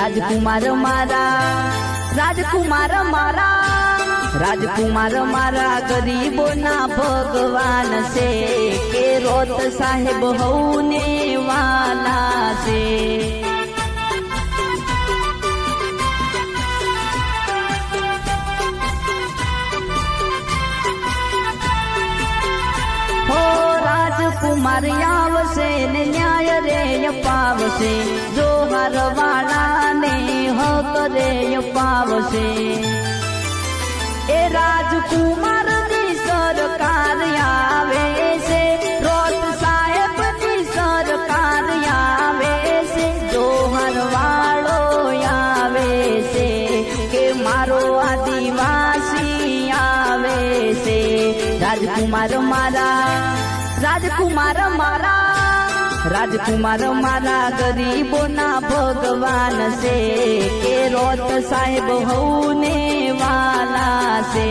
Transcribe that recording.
રાજકુમાર મારા, રાજકુમાર મારા, રાજકુમાર મારા ગરીબોના ભગવાન છે કે રોત સાહેબ હઉને વાલા છે। રાજકુમાર આવશે ને ન્યાય રે અપાવશે, જો હારવાળાને હક રે અપાવશે। એ રાજકુમારની સરકાર આવે છે, રોત સાહેબની સરકાર આવે છે, જો હારવાળો આવે છે કે મારો આદિવાસી આવે છે। રાજકુમાર મારા, રાજકુમાર મારા, રાજકુમાર મારા ગરીબોના ભગવાન છે કે રોત સાહેબ હઉને વાલા છે।